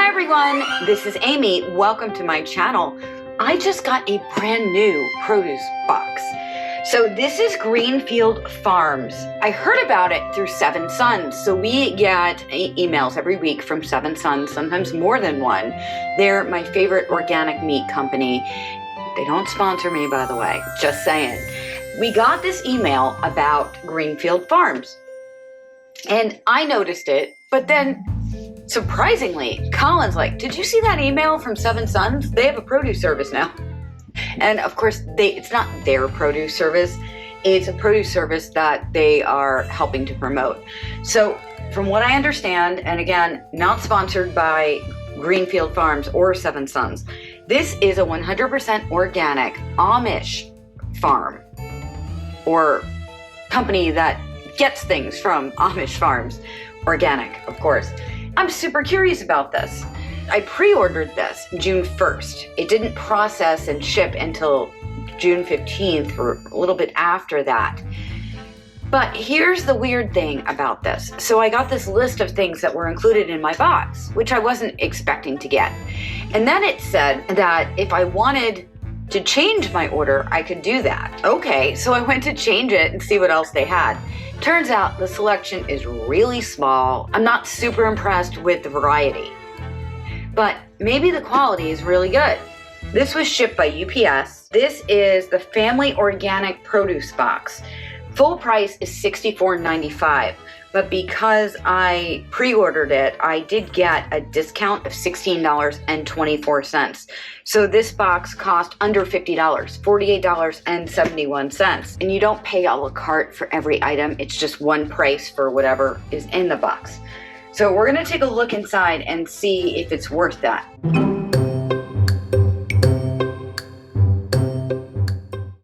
Hi everyone, this is Amy. Welcome to my channel. I just got a brand new produce box. So this is Greenfield Farms. I heard about it through Seven Sons. So we get emails every week from Seven Sons, sometimes more than one. They're my favorite organic meat company. They don't sponsor me, by the way, just saying. We got this email about Greenfield Farms. And I noticed it, but then surprisingly, Colin's like, did you see that email from Seven Sons? They have a produce service now. And of course, it's not their produce service. It's a produce service that they are helping to promote. So from what I understand, and again, not sponsored by Greenfield Farms or Seven Sons, this is a 100% organic Amish farm or company that gets things from Amish farms. Organic, of course. I'm super curious about this. I pre-ordered this June 1st. It didn't process and ship until June 15th or a little bit after that. But here's the weird thing about this. So I got this list of things that were included in my box, which I wasn't expecting to get. And then it said that if I wanted to change my order, I could do that. Okay, so I went to change it and see what else they had. Turns out the selection is really small. I'm not super impressed with the variety, but maybe the quality is really good. This was shipped by UPS. This is the Family Organic Produce Box. Full price is $64.95, but because I pre-ordered it, I did get a discount of $16.24. So this box cost under $50, $48.71. And you don't pay a la carte for every item. It's just one price for whatever is in the box. So we're gonna take a look inside and see if it's worth that.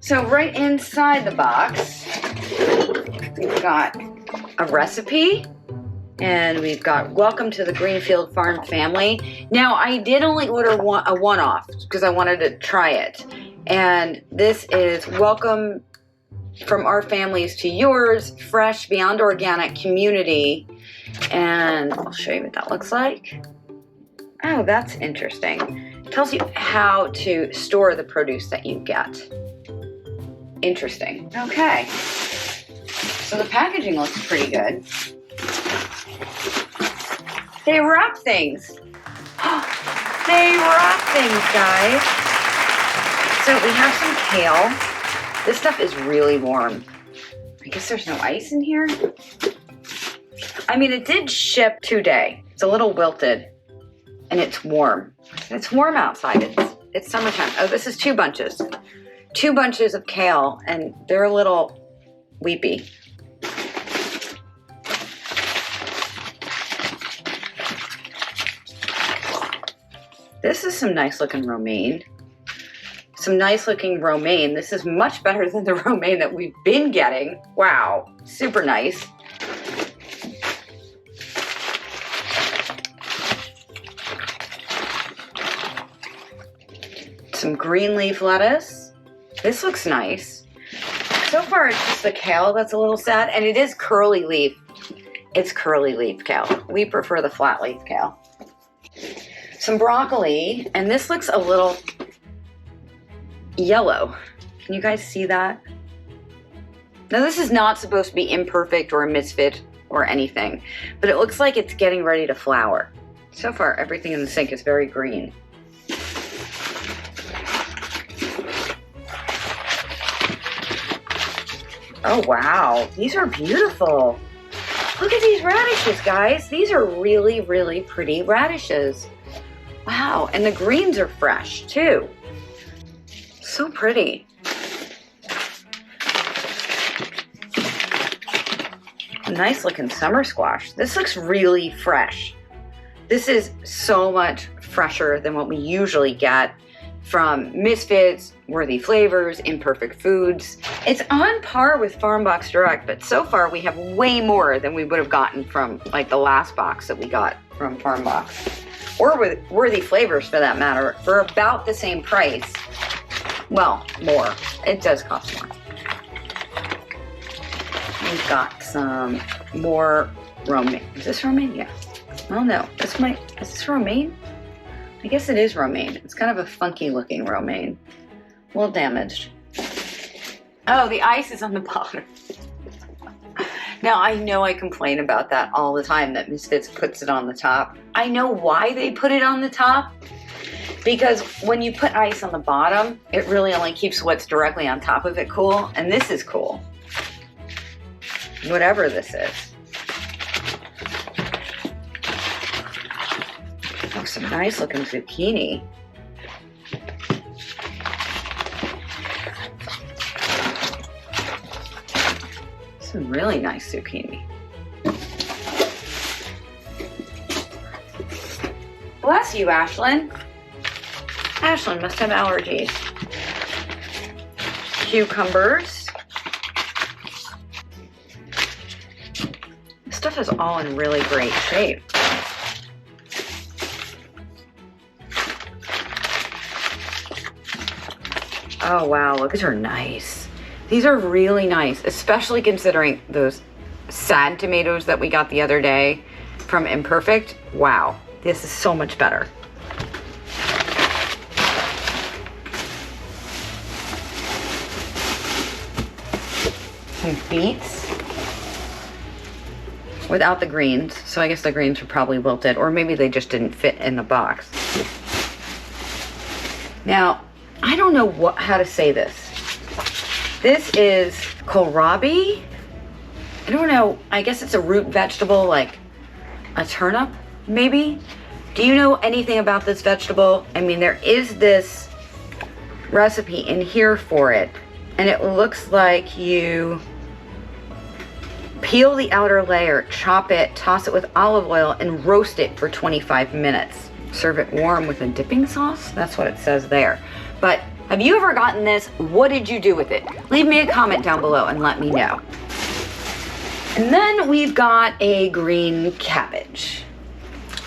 So right inside the box, we've got a recipe, and we've got welcome to the Greenfield Farm family. Now, I did only order a one-off because I wanted to try it. And this is welcome from our families to yours, fresh, beyond organic community. And I'll show you what that looks like. Oh, that's interesting. It tells you how to store the produce that you get. Interesting. Okay. So the packaging looks pretty good. They wrap things. They wrap things, guys. So we have some kale. This stuff is really warm. I guess there's no ice in here. I mean, it did ship today. It's a little wilted and it's warm. It's warm outside. It's summertime. Oh, this is two bunches. Two bunches of kale, and they're a little weepy. This is some nice looking romaine. This is much better than the romaine that we've been getting. Wow, super nice. Some green leaf lettuce. This looks nice. So far, it's just the kale that's a little sad, and it is curly leaf. It's curly leaf kale. We prefer the flat leaf kale. Some broccoli, and this looks a little yellow. Can you guys see that? Now, this is not supposed to be imperfect or a misfit or anything, but it looks like it's getting ready to flower. So far, everything in the sink is very green. Oh, wow. These are beautiful. Look at these radishes, guys. These are really, really pretty radishes. Wow. And the greens are fresh, too. So pretty. Nice looking summer squash. This looks really fresh. This is so much fresher than what we usually get from Misfits, Worthy Flavors, Imperfect Foods. It's on par with Farm Box Direct, but so far we have way more than we would have gotten from like the last box that we got from Farm Box. Or with Worthy Flavors for that matter, for about the same price. Well, more. It does cost more. We've got some more romaine. Is this romaine? Yeah. Oh no, is this romaine? I guess it is romaine. It's kind of a funky looking romaine. A little damaged. Oh, the ice is on the bottom. Now, I know I complain about that all the time, that Misfits puts it on the top. I know why they put it on the top. Because when you put ice on the bottom, it really only keeps what's directly on top of it cool. And this is cool. Whatever this is. Oh, some nice looking zucchini. Some really nice zucchini. Bless you, Ashlyn. Ashlyn must have allergies. Cucumbers. This stuff is all in really great shape. Oh wow, look, these are nice. These are really nice, especially considering those sad tomatoes that we got the other day from Imperfect. Wow, this is so much better. Some beets without the greens, so I guess the greens are probably wilted, or maybe they just didn't fit in the box. Now, I don't know how to say this. This is kohlrabi. I don't know, I guess it's a root vegetable, like a turnip, maybe? Do you know anything about this vegetable? I mean, there is this recipe in here for it, and it looks like you peel the outer layer, chop it, toss it with olive oil, and roast it for 25 minutes. Serve it warm with a dipping sauce. That's what it says there. But have you ever gotten this? What did you do with it? Leave me a comment down below and let me know. And then we've got a green cabbage.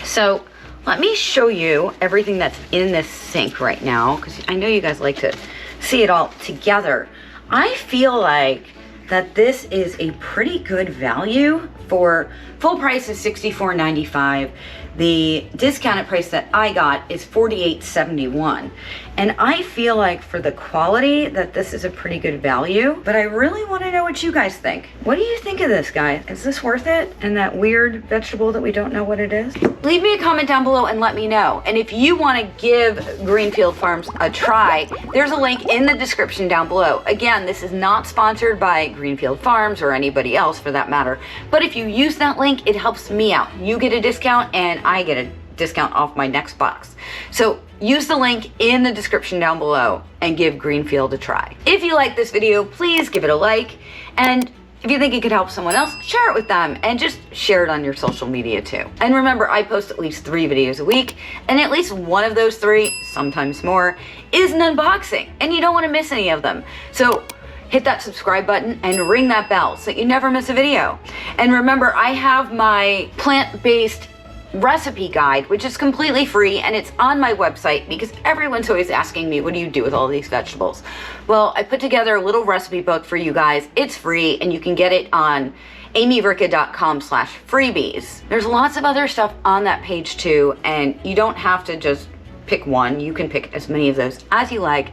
So let me show you everything that's in this sink right now, because I know you guys like to see it all together. I feel like that this is a pretty good value. For full price is $64.95. The discounted price that I got is $48.71. And I feel like for the quality that this is a pretty good value, but I really want to know what you guys think. What do you think of this, guys? Is this worth it? And that weird vegetable that we don't know what it is? Leave me a comment down below and let me know. And if you want to give Greenfield Farms a try, there's a link in the description down below. Again, this is not sponsored by Greenfield Farms or anybody else for that matter, but if you use that link, it helps me out. You get a discount and I get a discount off my next box. So use the link in the description down below and give Greenfield a try. If you like this video, please give it a like. And if you think it could help someone else, share it with them and just share it on your social media too. And remember, I post at least 3 videos a week, and at least one of those 3, sometimes more, is an unboxing, and you don't want to miss any of them. So hit that subscribe button and ring that bell so that you never miss a video. And remember, I have my plant-based recipe guide, which is completely free, and it's on my website because everyone's always asking me, what do you do with all these vegetables? Well, I put together a little recipe book for you guys. It's free, and you can get it on aimeericca.com/freebies. There's lots of other stuff on that page too, and you don't have to just pick one. You can pick as many of those as you like,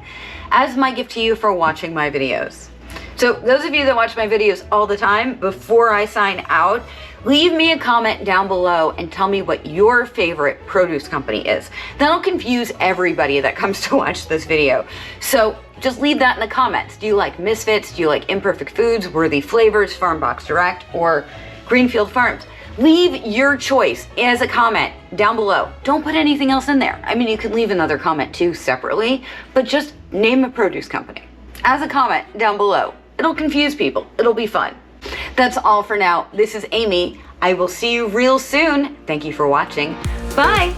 as my gift to you for watching my videos. So those of you that watch my videos all the time, before I sign out, leave me a comment down below and tell me what your favorite produce company is. That'll confuse everybody that comes to watch this video. So just leave that in the comments. Do you like Misfits? Do you like Imperfect Foods, Worthy Flavors, Farm Box Direct, or Greenfield Farms? Leave your choice as a comment down below. Don't put anything else in there. I mean, you can leave another comment too separately, but just name a produce company as a comment down below. It'll confuse people. It'll be fun. That's all for now. This is Amy. I will see you real soon. Thank you for watching. Bye.